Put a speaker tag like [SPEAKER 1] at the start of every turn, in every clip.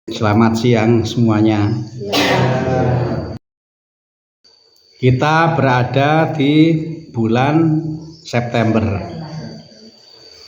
[SPEAKER 1] Selamat siang semuanya. Kita berada di bulan September.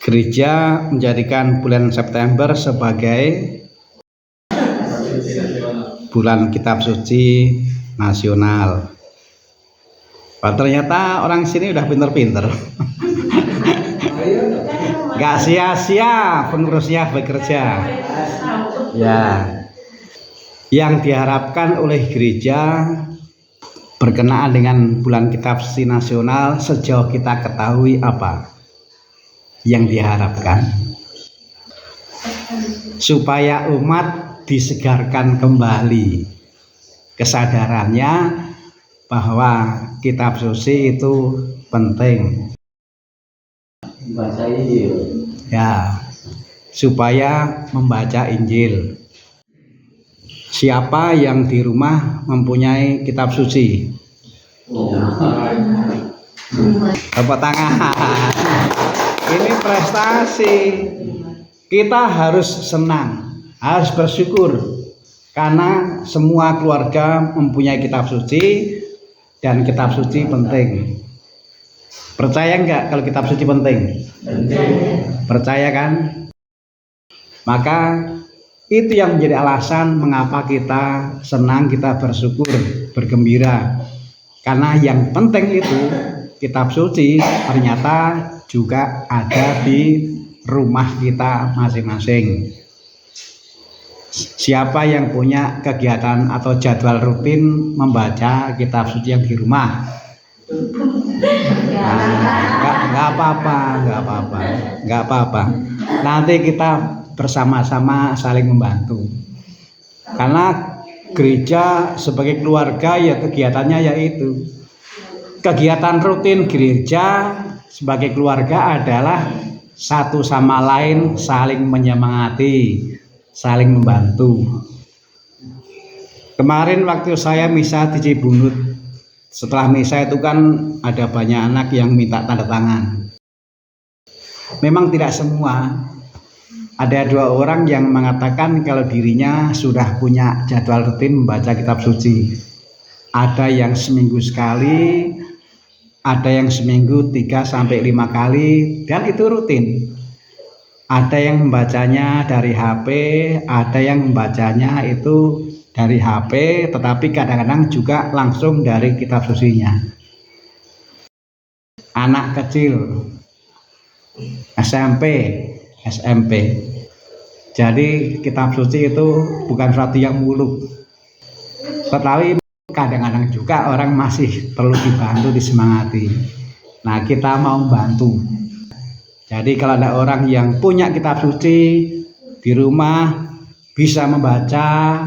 [SPEAKER 1] Gereja menjadikan bulan September sebagai bulan kitab suci nasional. Ternyata orang sini udah pinter-pinter. Gak sia-sia pengurusnya bekerja. Ya, yang diharapkan oleh gereja berkenaan dengan bulan kitab suci nasional sejauh kita ketahui apa yang diharapkan? Supaya umat disegarkan kembali kesadarannya bahwa kitab suci itu penting. Baca Injil. Ya, supaya membaca Injil. Siapa yang di rumah mempunyai kitab suci? Tepuk tangan. Ini prestasi. Kita harus senang, harus bersyukur karena semua keluarga mempunyai kitab suci dan kitab suci penting. Percaya enggak kalau kitab suci penting? Percaya kan? Maka itu yang menjadi alasan mengapa kita senang, kita bersyukur, bergembira. Karena yang penting itu kitab suci ternyata juga ada di rumah kita masing-masing. Siapa yang punya kegiatan atau jadwal rutin membaca kitab suci yang di rumah? Nggak apa-apa. Nanti kita bersama-sama saling membantu. Karena gereja sebagai keluarga ya kegiatannya yaitu kegiatan rutin gereja sebagai keluarga adalah satu sama lain saling menyemangati, saling membantu. Kemarin waktu saya misa di Cibunut, setelah misa itu kan ada banyak anak yang minta tanda tangan. Memang tidak semua. Ada 2 orang yang mengatakan kalau dirinya sudah punya jadwal rutin membaca kitab suci. Ada yang seminggu sekali, ada yang seminggu 3-5 kali, dan itu rutin. Ada yang membacanya dari HP, ada yang membacanya itu dari HP, tetapi kadang-kadang juga langsung dari kitab sucinya. Anak kecil, SMP. Jadi kitab suci itu bukan sesuatu yang muluk. Tetapi kadang-kadang juga orang masih perlu dibantu, disemangati. Nah, kita mau membantu. Jadi kalau ada orang yang punya kitab suci di rumah bisa membaca,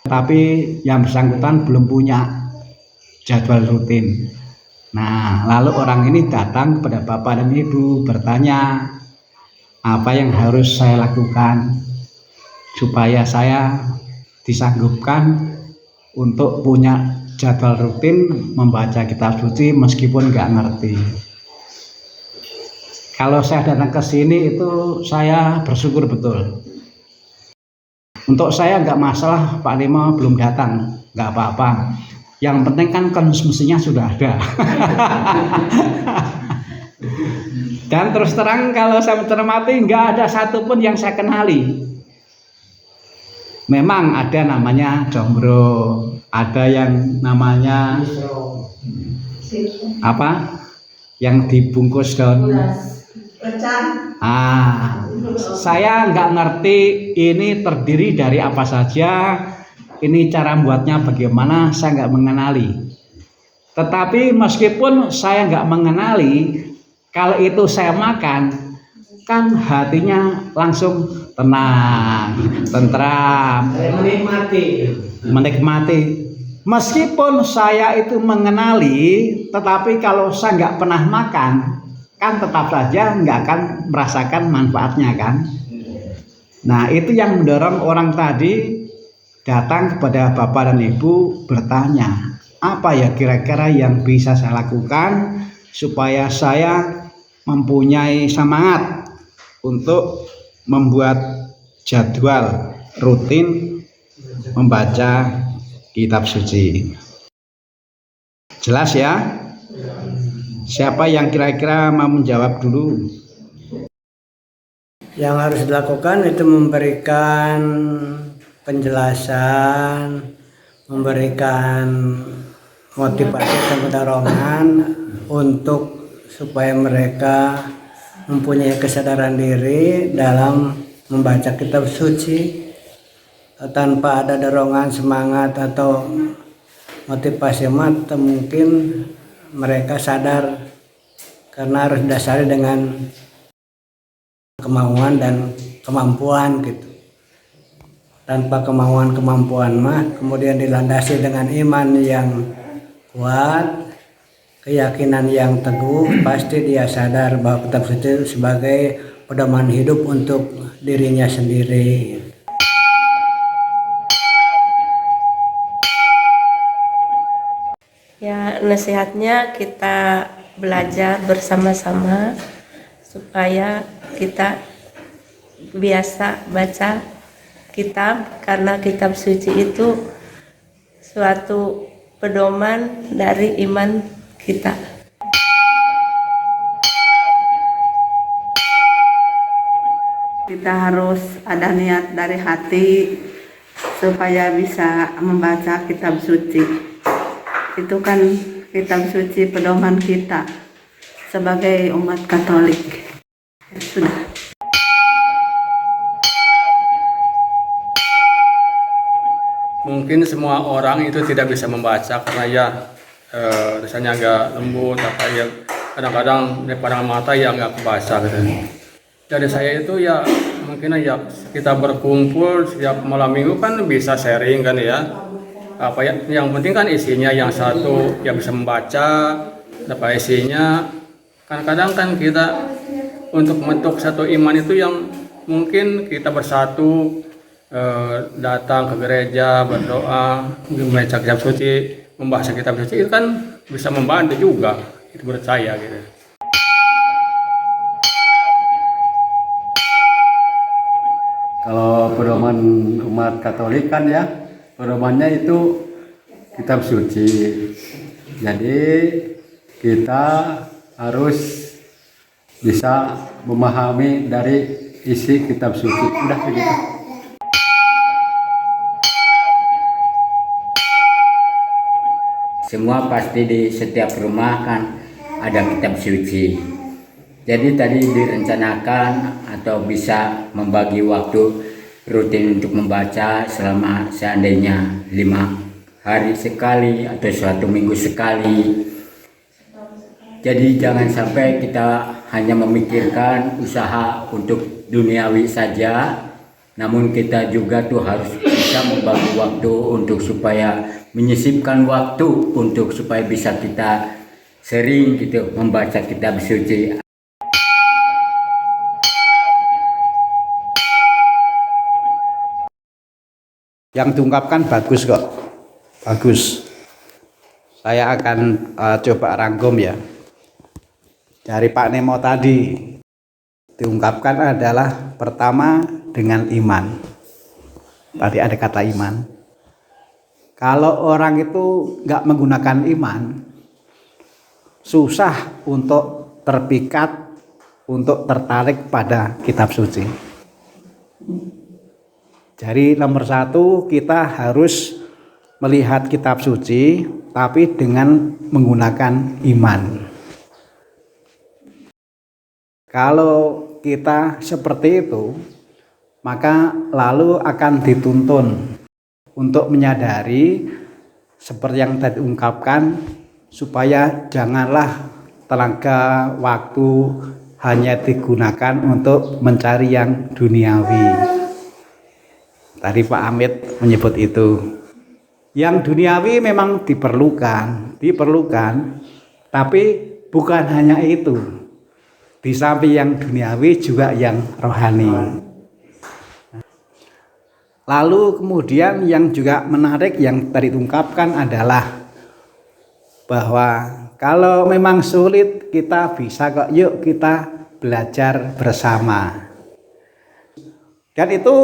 [SPEAKER 1] tapi yang bersangkutan belum punya jadwal rutin. Nah, lalu orang ini datang kepada Bapak dan Ibu bertanya, apa yang harus saya lakukan supaya saya disanggupkan untuk punya jadwal rutin membaca kitab suci meskipun nggak ngerti. Kalau saya datang ke sini itu saya bersyukur betul. Untuk saya nggak masalah Pak Nimo belum datang, nggak apa-apa. Yang penting kan konsumsinya sudah ada. Dan terus terang kalau saya mencermati nggak ada satupun yang saya kenali. Memang ada namanya jombro, ada yang namanya apa? Yang dibungkus daun. Saya nggak ngerti ini terdiri dari apa saja, ini cara membuatnya bagaimana, saya nggak mengenali. Tetapi meskipun saya nggak mengenali, kalau itu saya makan, kan hatinya langsung tenang, tentram, menikmati. Meskipun saya itu mengenali, tetapi kalau saya nggak pernah makan, kan tetap saja nggak akan merasakan manfaatnya kan. Nah, itu yang mendorong orang tadi datang kepada Bapak dan Ibu bertanya, apa ya kira-kira yang bisa saya lakukan supaya saya mempunyai semangat untuk membuat jadwal rutin membaca kitab suci. Jelas ya? Siapa yang kira-kira mau menjawab dulu?
[SPEAKER 2] Yang harus dilakukan itu memberikan penjelasan, memberikan motivasi dan dorongan untuk supaya mereka mempunyai kesadaran diri dalam membaca kitab suci. Tanpa ada dorongan, semangat atau motivasi mata mungkin mereka sadar, karena harus didasari dengan kemauan dan kemampuan gitu. Tanpa kemampuan mah kemudian dilandasi dengan iman yang kuat, keyakinan yang teguh, pasti dia sadar bahwa kitab suci sebagai pedoman hidup untuk dirinya sendiri.
[SPEAKER 3] Ya, nasihatnya kita belajar bersama-sama supaya kita biasa baca kitab, karena kitab suci itu suatu pedoman dari iman kita.
[SPEAKER 4] Kita harus ada niat dari hati supaya bisa membaca kitab suci. Itu kan kitab suci pedoman kita sebagai umat Katolik. Sudah.
[SPEAKER 5] Mungkin semua orang itu tidak bisa membaca karena ya rasanya agak lembut, apa ya kadang-kadang di pandangan mata ya nggak kebaca gitu. Dari saya itu ya mungkin ya kita berkumpul setiap malam minggu kan bisa sharing kan ya. Apa ya, yang penting kan isinya, yang satu ya bisa membaca, apa isinya. Kadang-kadang kan kita untuk membentuk satu iman itu yang mungkin kita bersatu, datang ke gereja, berdoa, membaca kitab suci, membahas kitab suci itu kan bisa membantu juga, itu menurut saya gitu.
[SPEAKER 6] Kalau pedoman umat Katolik kan ya, pedomannya itu kitab suci. Jadi kita harus bisa memahami dari isi kitab suci. Udah begitu.
[SPEAKER 7] Semua pasti di setiap rumah kan ada kitab suci. Jadi tadi direncanakan atau bisa membagi waktu rutin untuk membaca selama seandainya 5 hari sekali atau 1 minggu sekali. Jadi jangan sampai kita hanya memikirkan usaha untuk duniawi saja, namun kita juga tuh harus bisa membagi waktu untuk supaya menyisipkan waktu untuk supaya bisa kita sering gitu membaca kitab suci.
[SPEAKER 1] Yang diungkapkan bagus kok, bagus. Saya akan coba rangkum ya. Dari Pak Nemo tadi diungkapkan adalah pertama dengan iman. Tadi ada kata iman. Kalau orang itu nggak menggunakan iman, susah untuk terpikat, untuk tertarik pada kitab suci. Jadi nomor 1 kita harus melihat kitab suci tapi dengan menggunakan iman. Kalau kita seperti itu, maka lalu akan dituntun untuk menyadari seperti yang tadi ungkapkan, supaya janganlah tenaga waktu hanya digunakan untuk mencari yang duniawi. Tadi Pak Amit menyebut itu. Yang duniawi memang diperlukan, tapi bukan hanya itu. Di samping yang duniawi juga yang rohani. Lalu kemudian yang juga menarik yang tadi diungkapkan adalah bahwa kalau memang sulit kita bisa kok, yuk kita belajar bersama. Dan itu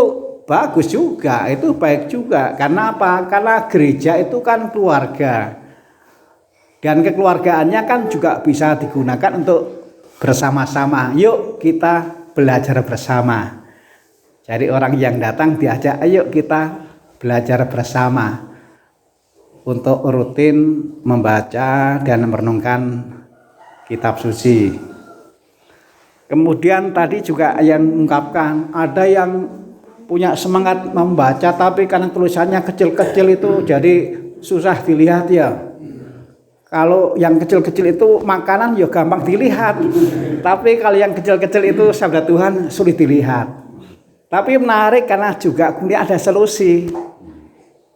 [SPEAKER 1] bagus juga, itu baik juga. Karena apa? Karena gereja itu kan keluarga. Dan kekeluargaannya kan juga bisa digunakan untuk bersama-sama. Yuk kita belajar bersama. Jadi orang yang datang diajak, ayo kita belajar bersama untuk rutin membaca dan merenungkan kitab suci. Kemudian tadi juga yang mengungkapkan, ada yang punya semangat membaca tapi karena tulisannya kecil-kecil itu jadi susah dilihat ya. Kalau yang kecil-kecil itu makanan ya gampang dilihat. Tapi kalau yang kecil-kecil itu sabda Tuhan sulit dilihat. Tapi menarik karena juga kemudian ada solusi.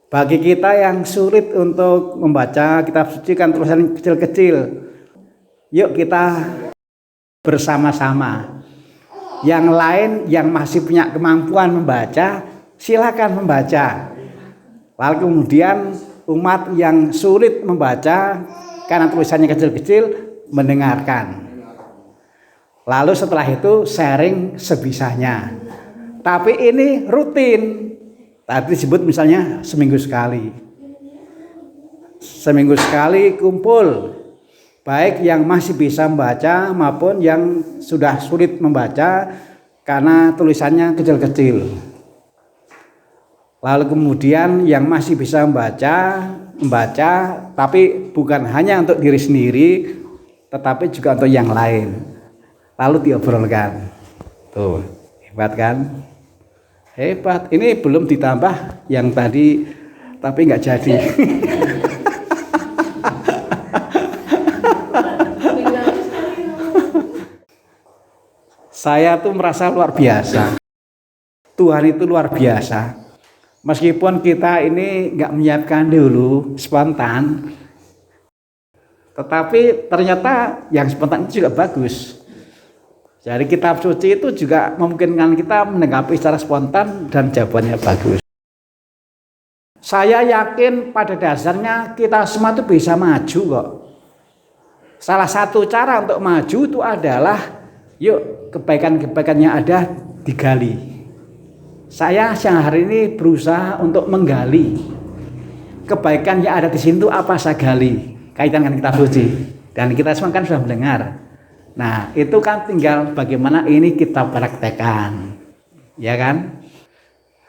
[SPEAKER 1] Bagi kita yang sulit untuk membaca kitab suci kan tulisan kecil-kecil. Yuk kita bersama-sama. Yang lain yang masih punya kemampuan membaca, silakan membaca. Lalu kemudian umat yang sulit membaca karena tulisannya kecil-kecil mendengarkan. Lalu setelah itu sharing sebisanya. Tapi ini rutin. Tadi disebut misalnya seminggu sekali. Seminggu sekali kumpul. Baik yang masih bisa membaca maupun yang sudah sulit membaca karena tulisannya kecil-kecil. Lalu kemudian yang masih bisa membaca tapi bukan hanya untuk diri sendiri tetapi juga untuk yang lain. Lalu diobrolkan. Tuh, hebat kan? Hebat. Ini belum ditambah yang tadi tapi nggak jadi. Saya tuh merasa luar biasa. Tuhan itu luar biasa. Meskipun kita ini nggak menyiapkan dulu, spontan, tetapi ternyata yang spontan itu juga bagus. Jadi kitab suci itu juga memungkinkan kita menanggapi secara spontan dan jawabannya bagus. Saya yakin pada dasarnya kita semua itu bisa maju kok. Salah satu cara untuk maju itu adalah yuk kebaikan-kebaikan yang ada digali. Saya siang hari ini berusaha untuk menggali kebaikan yang ada di sini itu apa saya gali kaitan dengan kitab suci. Dan kita semua kan sudah mendengar. Nah itu kan tinggal bagaimana ini kita praktekkan, ya kan?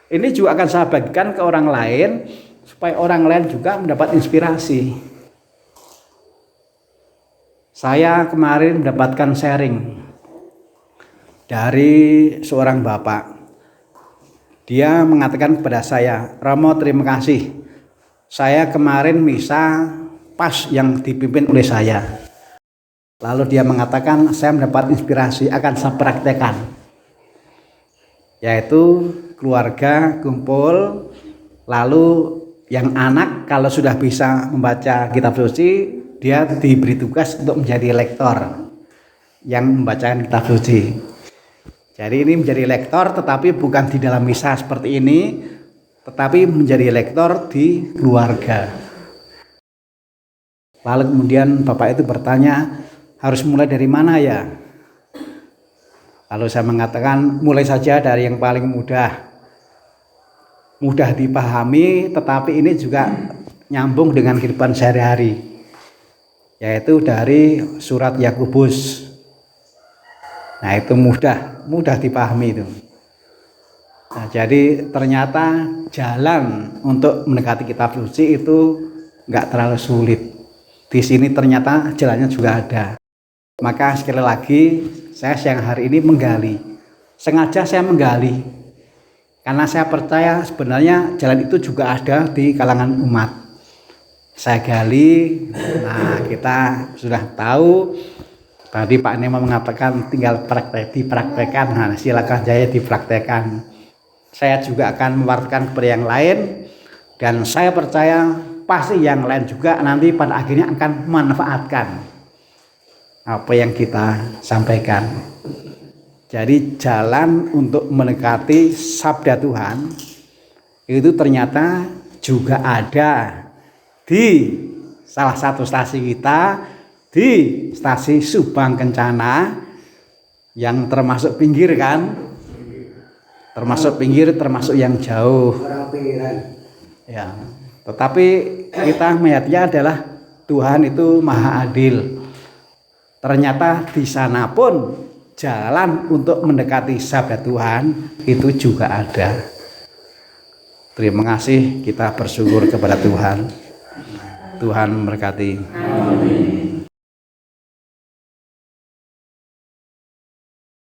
[SPEAKER 1] Ini juga akan saya bagikan ke orang lain supaya orang lain juga mendapat inspirasi. Saya kemarin mendapatkan sharing dari seorang bapak. Dia mengatakan kepada saya, Romo terima kasih. Saya kemarin misa pas yang dipimpin oleh saya. Lalu dia mengatakan saya mendapat inspirasi akan saya praktekkan. Yaitu keluarga kumpul, lalu yang anak kalau sudah bisa membaca kitab suci, dia diberi tugas untuk menjadi lektor yang membacakan kitab suci. Jadi ini menjadi lektor tetapi bukan di dalam misa seperti ini, tetapi menjadi lektor di keluarga. Lalu kemudian bapak itu bertanya, harus mulai dari mana ya? Lalu saya mengatakan mulai saja dari yang paling mudah. Mudah dipahami tetapi ini juga nyambung dengan kehidupan sehari-hari. Yaitu dari surat Yakobus. Nah itu mudah dipahami itu. Nah, jadi ternyata jalan untuk mendekati kitab suci itu nggak terlalu sulit. Di sini ternyata jalannya juga ada. Maka sekali lagi saya siang hari ini menggali. Sengaja saya menggali. Karena saya percaya sebenarnya jalan itu juga ada di kalangan umat. Saya gali, nah kita sudah tahu. Tadi Pak Nemo mengatakan tinggal dipraktekkan, nah silakan jaya dipraktekkan. Saya juga akan mewartakan kepada yang lain dan saya percaya pasti yang lain juga nanti pada akhirnya akan memanfaatkan apa yang kita sampaikan. Jadi jalan untuk mendekati sabda Tuhan itu ternyata juga ada di salah satu stasi kita, di stasi Subang Kencana yang termasuk pinggir kan. termasuk pinggir, termasuk yang jauh.
[SPEAKER 2] Orang pinggiran.
[SPEAKER 1] Ya, tetapi kita melihatnya adalah Tuhan itu maha adil. Ternyata di sana pun jalan untuk mendekati sabda Tuhan itu juga ada. Terima kasih, kita bersyukur kepada Tuhan. Tuhan memberkati.
[SPEAKER 7] Amin.